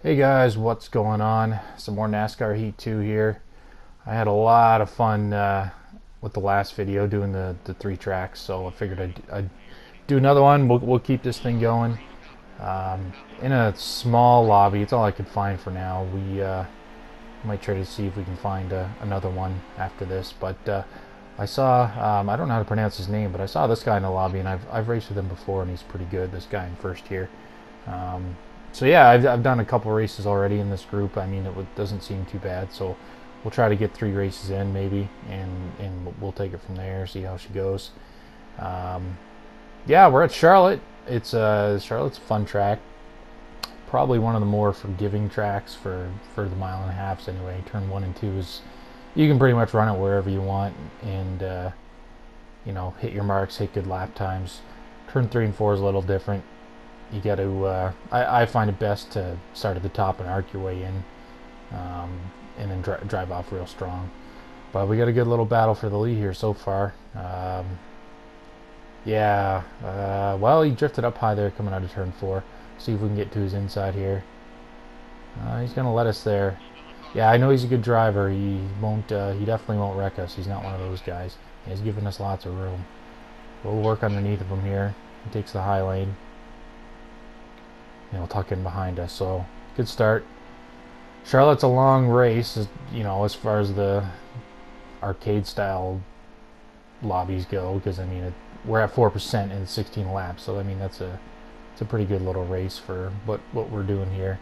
Hey guys, what's going on? Some more NASCAR Heat 2 here. I had a lot of fun with the last video doing the three tracks, so I figured I'd do another one. We'll keep this thing going. In a small lobby, it's all I could find for now. We might try to see if we can find another one after this, but I saw, I don't know how to pronounce his name, but I saw this guy in the lobby, and I've raced with him before, and he's pretty good, this guy in first here. Um, so yeah, I've done a couple races already in this group. I mean, doesn't seem too bad. So we'll try to get 3 races in maybe, and we'll take it from there. See how she goes. Um, yeah, we're at Charlotte. It's Charlotte's a fun track. Probably one of the more forgiving tracks for the mile and a halfs anyway. Turn 1 and 2 is you can pretty much run it wherever you want, and hit your marks, hit good lap times. Turn 3 and 4 is a little different. You got to. I find it best to start at the top and arc your way in, and then drive off real strong. But we got a good little battle for the lead here so far. Yeah. Well, he drifted up high there coming out of turn 4. See if we can get to his inside here. He's gonna let us there. Yeah, I know he's a good driver. He won't. He definitely won't wreck us. He's not one of those guys. He's giving us lots of room. We'll work underneath of him here. He takes the high lane. He'll tuck in behind us. So good start. Charlotte's a long race, as far as the arcade style lobbies go, because I mean we're at 4% in 16 laps, so I mean it's a pretty good little race for what we're doing here.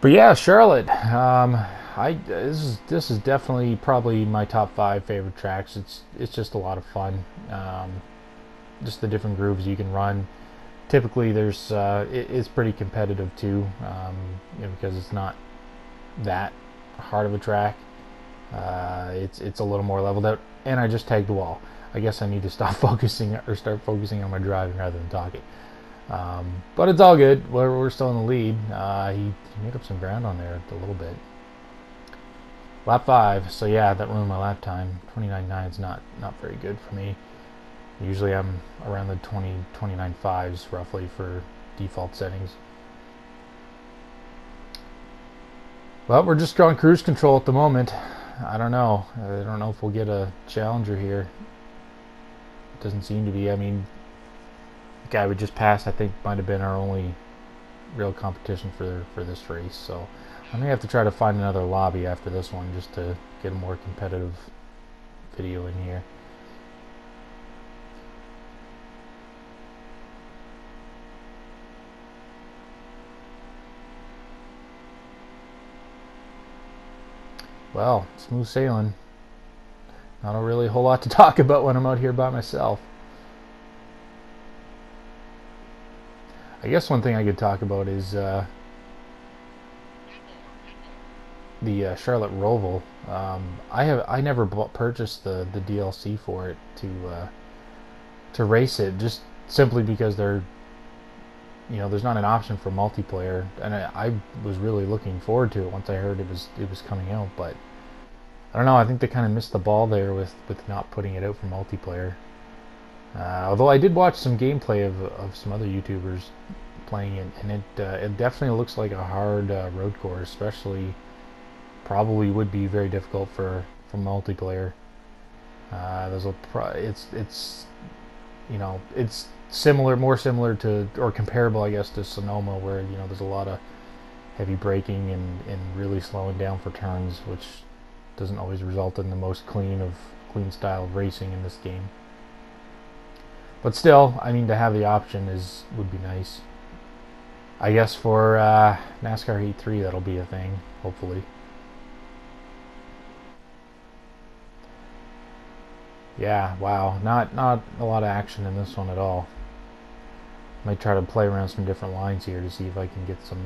But yeah, Charlotte. This is definitely probably my top 5 favorite tracks. It's just a lot of fun. Just the different grooves you can run. Typically, it's pretty competitive too, because it's not that hard of a track. It's a little more leveled out, and I just tagged the wall. I guess I need to stop focusing or start focusing on my driving rather than talking. But it's all good. We're still in the lead. He made up some ground on there a little bit. Lap 5. So yeah, that ruined my lap time. 29.9 is not very good for me. Usually I'm around the 29.5s roughly for default settings. Well, we're just on cruise control at the moment. I don't know. I don't know if we'll get a challenger here. It doesn't seem to be. I mean, the guy we just passed, I think, might have been our only real competition for this race. So I may have to try to find another lobby after this one just to get a more competitive video in here. Well, smooth sailing. Not a really whole lot to talk about when I'm out here by myself. I guess one thing I could talk about is the Charlotte Roval. I never purchased the DLC for it to race it, just simply because there's not an option for multiplayer, and I was really looking forward to it once I heard it was coming out. But I don't know. I think they kind of missed the ball there with not putting it out for multiplayer. Although I did watch some gameplay of some other YouTubers playing it, and it definitely looks like a hard road course, especially probably would be very difficult for multiplayer. It's more similar to, or comparable, I guess, to Sonoma, where there's a lot of heavy braking and really slowing down for turns, which doesn't always result in the most clean style of racing in this game. But still, I mean, to have the option would be nice. I guess for NASCAR Heat 3 that'll be a thing, hopefully. Yeah, wow, not a lot of action in this one at all. Might try to play around some different lines here to see if I can get some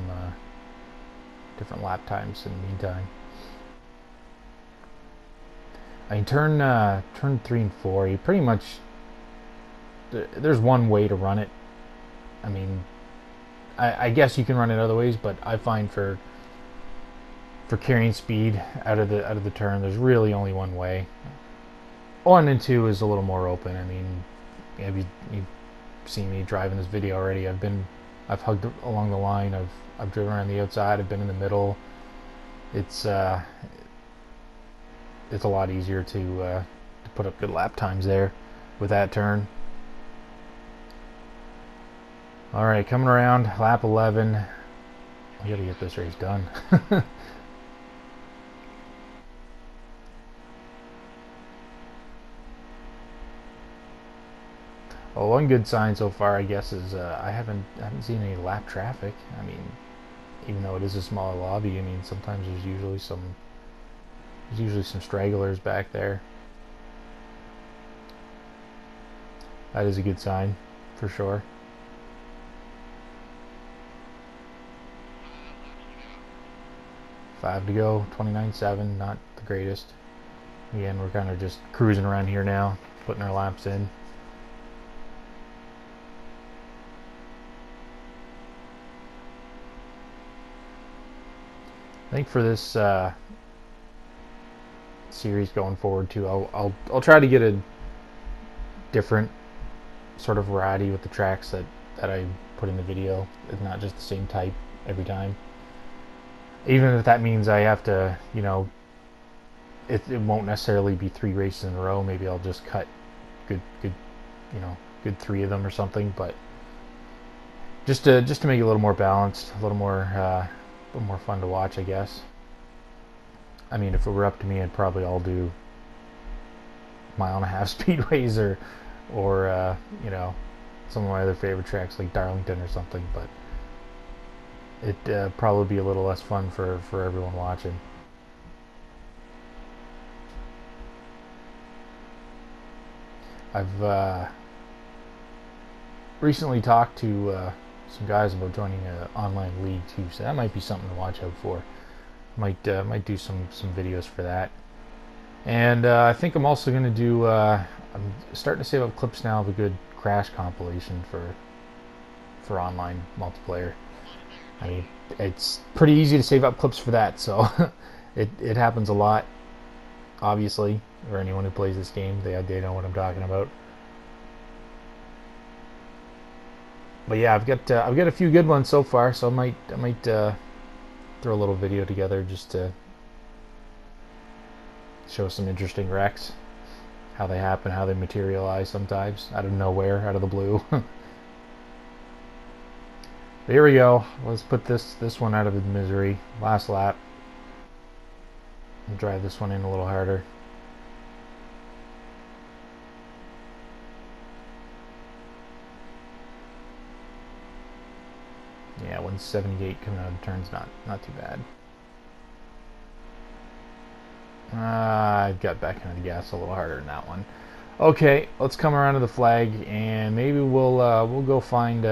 different lap times in the meantime. I mean, turn 3 and 4, you pretty much, there's one way to run it. I mean, I guess you can run it other ways, but I find for carrying speed out of the turn, there's really only one way. 1 and 2 is a little more open. I mean, you've seen me driving this video already. I've been I've hugged along the line. I've driven around the outside. I've been in the middle. It's a lot easier to put up good lap times there with that turn. All right, coming around lap 11. We got to get this race done. Well, one good sign so far, I guess, is I haven't seen any lap traffic. I mean, even though it is a smaller lobby, I mean, sometimes there's usually some stragglers back there. That is a good sign, for sure. Five to go, 29.7, not the greatest. Again, we're kind of just cruising around here now, putting our laps in. I think for this series going forward too, I'll try to get a different sort of variety with the tracks that I put in the video. It's not just the same type every time. Even if that means I have to, you know, it won't necessarily be 3 races in a row. Maybe I'll just cut good 3 of them or something. But just to make it a little more balanced, a little more fun to watch, I guess. I mean, if it were up to me, I'd probably all do 1.5 speedways or you know, some of my other favorite tracks like Darlington or something. But it'd probably be a little less fun for everyone watching. I've recently talked to some guys about joining an online league too, so that might be something to watch out for. Might do some videos for that. And I think I'm also going to do. I'm starting to save up clips now of a good crash compilation for online multiplayer. I mean, it's pretty easy to save up clips for that, so it happens a lot. Obviously, or anyone who plays this game, they know what I'm talking about. But yeah, I've got a few good ones so far, so I might throw a little video together just to show some interesting wrecks, how they happen, how they materialize sometimes out of nowhere, out of the blue. Here we go. Let's put this one out of its misery. Last lap. I'll drive this one in a little harder. Yeah, 178 coming out of the turn's not too bad. I got back into the gas a little harder than that one. Okay, let's come around to the flag, and maybe we'll go find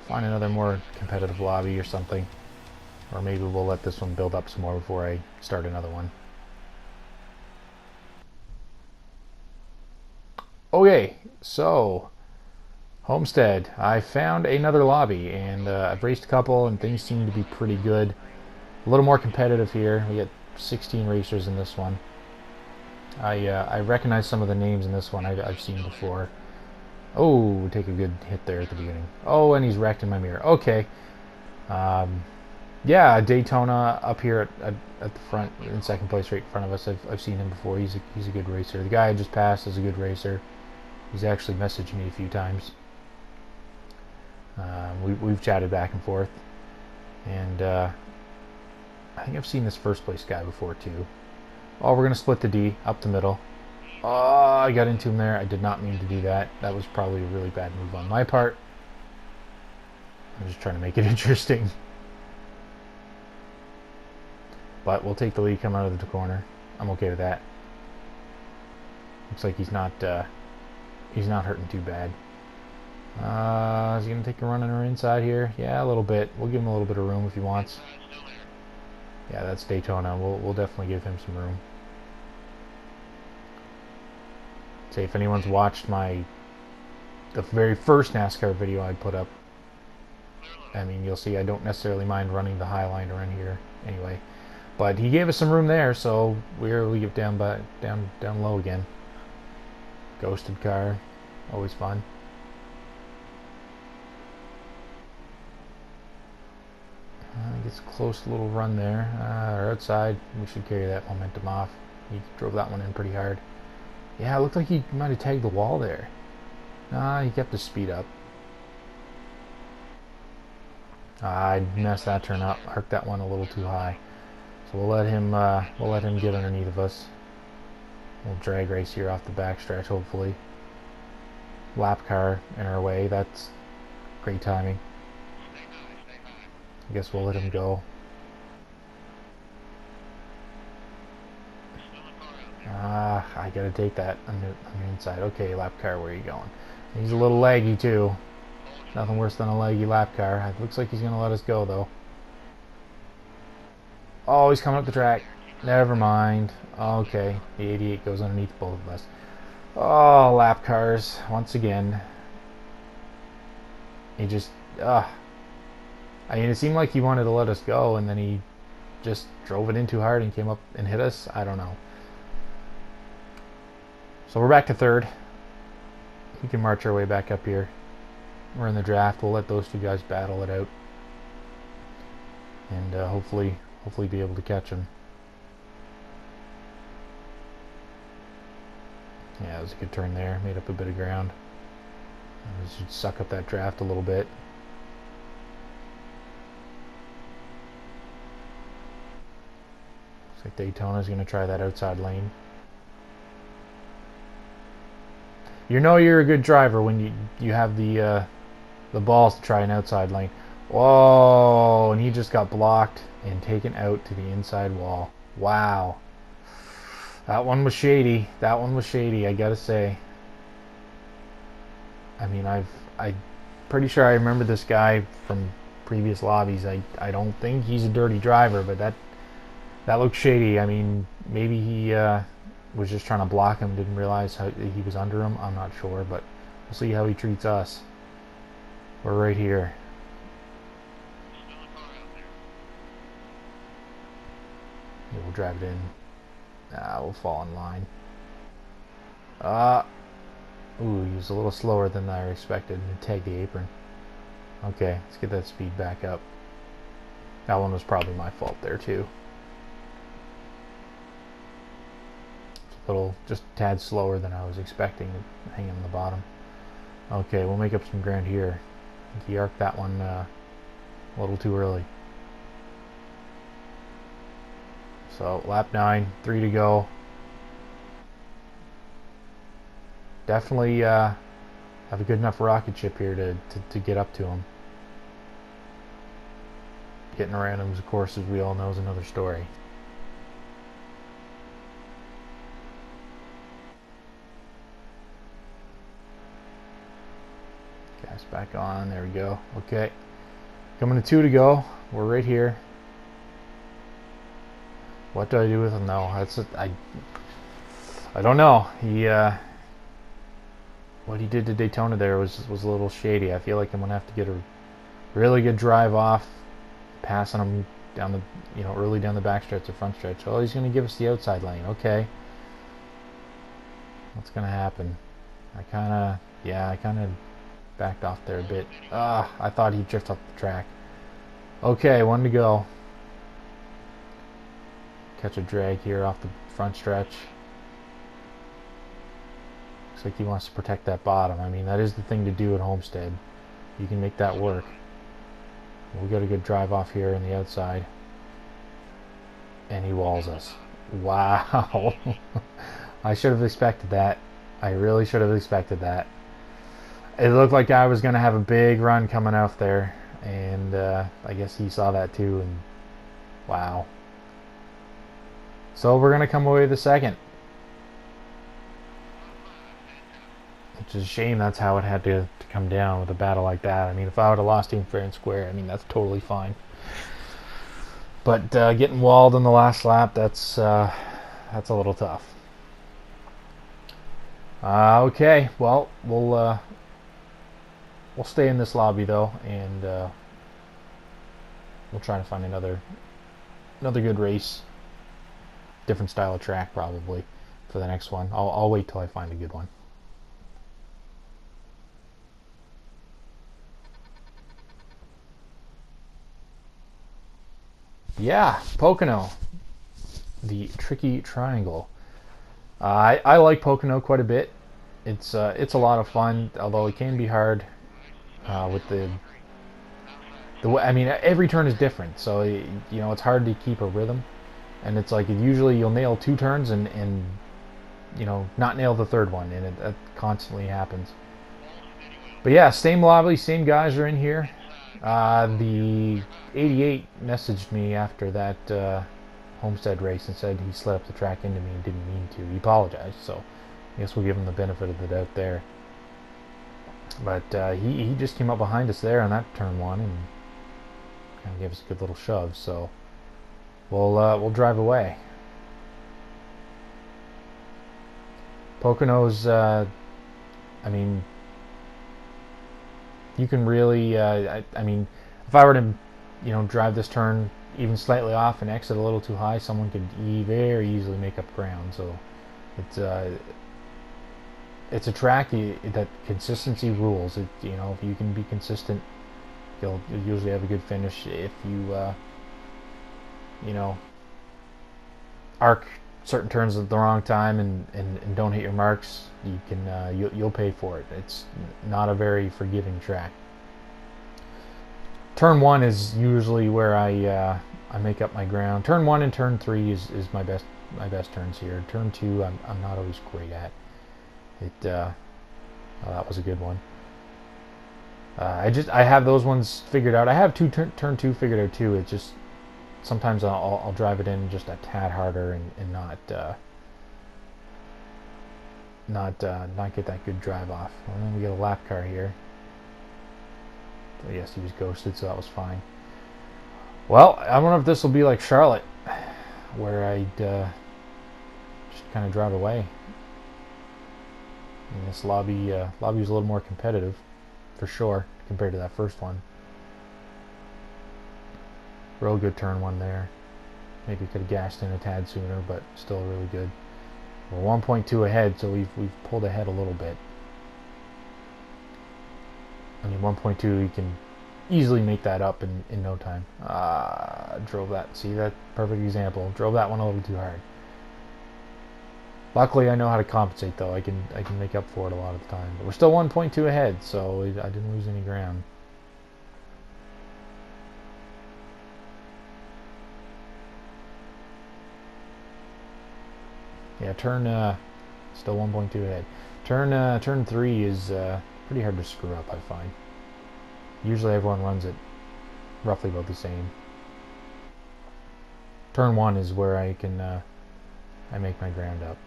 another more competitive lobby or something, or maybe we'll let this one build up some more before I start another one. Okay, so Homestead, I found another lobby, and I've raced a couple, and things seem to be pretty good. A little more competitive here. We got 16 racers in this one. I recognize some of the names in this one I've seen before. Oh, take a good hit there at the beginning. Oh, and he's wrecked in my mirror. Okay. Yeah, Daytona up here at the front, in second place right in front of us. I've seen him before. He's a good racer. The guy I just passed is a good racer. He's actually messaged me a few times. We've chatted back and forth. And I think I've seen this first place guy before too. Oh, we're going to split the D up the middle. Oh, I got into him there. I did not mean to do that. That was probably a really bad move on my part. I'm just trying to make it interesting. But we'll take the lead coming out of the corner. I'm okay with that. Looks like he's not hurting too bad. Is he going to take a run on our inside here? Yeah, a little bit. We'll give him a little bit of room if he wants. Yeah, that's Daytona. We'll definitely give him some room. Say, if anyone's watched the very first NASCAR video I put up, I mean, you'll see I don't necessarily mind running the high line around here anyway. But he gave us some room there, so we get down low again. Ghosted car, always fun. gets a close little run there. Or outside. We should carry that momentum off. He drove that one in pretty hard. Yeah, it looked like he might have tagged the wall there. Nah, he kept his speed up. I messed that turn up. Arced that one a little too high. So we'll let him get underneath of us. We'll drag race here off the backstretch, hopefully. Lap car in our way. That's great timing. I guess we'll let him go. I gotta take that on the inside. Okay, lap car, where are you going? He's a little laggy too. Nothing worse than a laggy lap car. It looks like he's gonna let us go though. Oh, he's coming up the track. Never mind. Okay, the 88 goes underneath both of us. Oh, lap cars once again. He just, I mean, it seemed like he wanted to let us go, and then he just drove it in too hard and came up and hit us. I don't know. So we're back to third. We can march our way back up here. We're in the draft. We'll let those two guys battle it out, and hopefully be able to catch him. Yeah, it was a good turn there. Made up a bit of ground. We should suck up that draft a little bit. Looks like Daytona's going to try that outside lane. You know you're a good driver when you have the balls to try an outside lane. Whoa, and he just got blocked and taken out to the inside wall. Wow. That one was shady. That one was shady, I gotta say. I mean, I'm pretty sure I remember this guy from previous lobbies. I don't think he's a dirty driver, but that looked shady. I mean, maybe he was just trying to block him, didn't realize how he was under him. I'm not sure, but we'll see how he treats us. We're right here. Yeah, we'll drive it in. We'll fall in line. Ooh, he was a little slower than I expected to tag the apron. Okay, let's get that speed back up. That one was probably my fault there too. A little, just a tad slower than I was expecting, hanging on the bottom. Okay, we'll make up some ground here. I think he arced that one a little too early. So lap 9, 3 to go. Definitely have a good enough rocket ship here to get up to him. Getting around him, of course, as we all know, is another story. Gas back on. There we go. Okay. Coming to 2 to go. We're right here. What do I do with him? No, I don't know. He what he did to Daytona there was a little shady. I feel like I'm gonna have to get a really good drive off, passing him down the early down the backstretch or front stretch. Oh, he's gonna give us the outside lane. Okay, what's gonna happen? I kind of backed off there a bit. I thought he'd drift up the track. Okay, 1 to go. Catch a drag here off the front stretch. Looks like he wants to protect that bottom. I mean, that is the thing to do at Homestead. You can make that work. We got a good drive off here on the outside. And he walls us. Wow. I should have expected that. I really should have expected that. It looked like I was going to have a big run coming off there. And I guess he saw that too. And wow. So we're going to come away with the second. Which is a shame that's how it had to come down with a battle like that. I mean, if I would have lost him fair and square, I mean, that's totally fine. But getting walled in the last lap, that's a little tough. Okay, well, we'll stay in this lobby though, and we'll try to find another good race. Different style of track probably for the next one. I'll wait till I find a good one. Yeah, Pocono, the tricky triangle. I like Pocono quite a bit. It's a lot of fun, although it can be hard with the way. I mean, every turn is different, so it's hard to keep a rhythm. And it's like usually you'll nail 2 turns and not nail the third one, and that constantly happens. But yeah, same lobby, same guys are in here. The 88 messaged me after that Homestead race and said he slid up the track into me and didn't mean to. He apologized, so I guess we'll give him the benefit of the doubt there. But he just came up behind us there on that turn one and kind of gave us a good little shove. So we'll drive away. Poconos, I mean, you can really, I mean, if I were to, drive this turn even slightly off and exit a little too high, someone could very easily make up ground. So it's a track that consistency rules. If you can be consistent, you'll usually have a good finish. If you arc certain turns at the wrong time and don't hit your marks, you'll pay for it. It's not a very forgiving track. Turn 1 is usually where I make up my ground. Turn 1 and turn 3 is my best turns here. Turn 2 I'm not always great at. That was a good one. I have those ones figured out. I have turn 2 figured out too. It just sometimes I'll drive it in just a tad harder and not get that good drive off. And then we get a lap car here. So yes, he was ghosted, so that was fine. Well, I wonder if this will be like Charlotte, where I'd just kind of drive away. And this lobby was a little more competitive, for sure, compared to that first one. Real good turn 1 there. Maybe could have gassed in a tad sooner, but still really good. We're 1.2 ahead, so we've pulled ahead a little bit. I mean, 1.2, you can easily make that up in no time. Drove that. See, that perfect example. Drove that one a little too hard. Luckily, I know how to compensate, though. I can make up for it a lot of the time. But we're still 1.2 ahead, so I didn't lose any ground. Yeah, still 1.2 ahead. Turn 3 is pretty hard to screw up, I find. Usually everyone runs it roughly about the same. Turn 1 is where I make my ground up.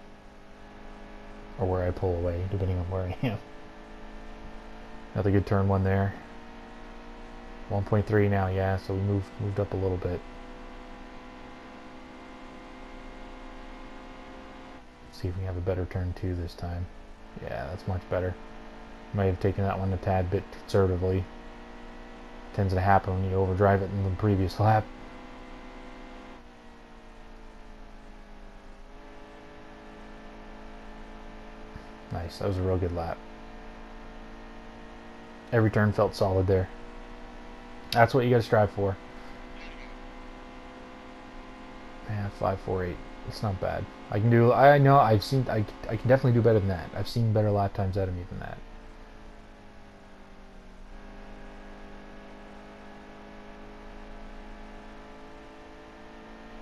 Or where I pull away, depending on where I am. Another good turn 1 there. 1.3 now, yeah, so we moved up a little bit. See if we have a better turn 2 this time. Yeah, that's much better. Might have taken that one a tad bit conservatively. Tends to happen when you overdrive it in the previous lap. Nice, that was a real good lap. Every turn felt solid there. That's what you gotta strive for. Man, 5.48. It's not bad. I know I can definitely do better than that. I've seen better lap times out of me than that.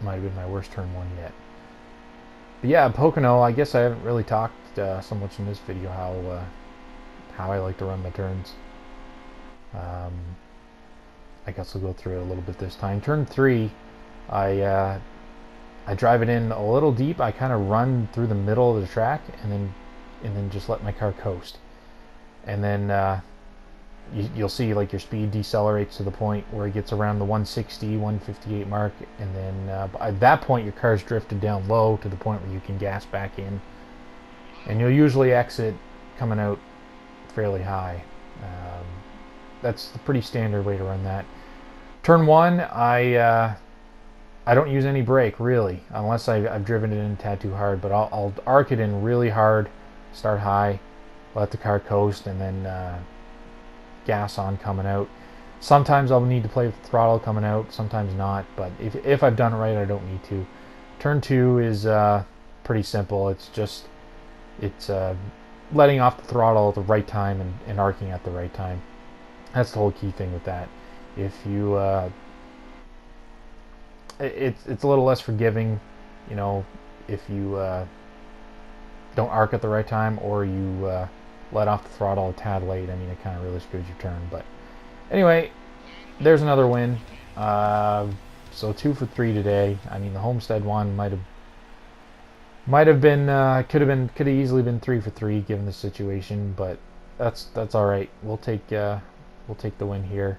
Might have been my worst turn 1 yet. But yeah, Pocono, I guess I haven't really talked so much in this video how I like to run my turns. I guess I'll go through it a little bit this time. Turn 3, I drive it in a little deep. I kind of run through the middle of the track and then just let my car coast. And then you'll see like your speed decelerates to the point where it gets around the 160, 158 mark, and then at that point your car's drifted down low to the point where you can gas back in, and you'll usually exit coming out fairly high. That's the pretty standard way to run that. Turn 1, I don't use any brake really, unless I've driven it in a tad too hard, but I'll arc it in really hard, start high, let the car coast, and then gas on coming out. Sometimes I'll need to play with the throttle coming out, sometimes not, but if I've done it right, I don't need to. Turn 2 is pretty simple. It's letting off the throttle at the right time and arcing at the right time. That's the whole key thing with that. If you it's a little less forgiving, you know, if you don't arc at the right time, or you let off the throttle a tad late. I mean, it kind of really screws your turn. But anyway, there's another win. So 2 for 3 today. I mean, the Homestead one might have been could have easily been 3 for 3 given the situation, but that's all right. We'll take the win here.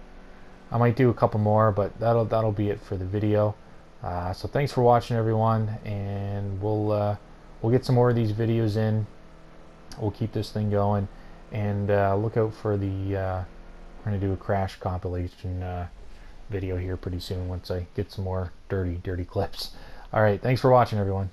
I might do a couple more, but that'll be it for the video. So thanks for watching, everyone, and we'll get some more of these videos in. We'll keep this thing going, and look out for the we're gonna do a crash compilation video here pretty soon once I get some more dirty clips. All right, thanks for watching, everyone.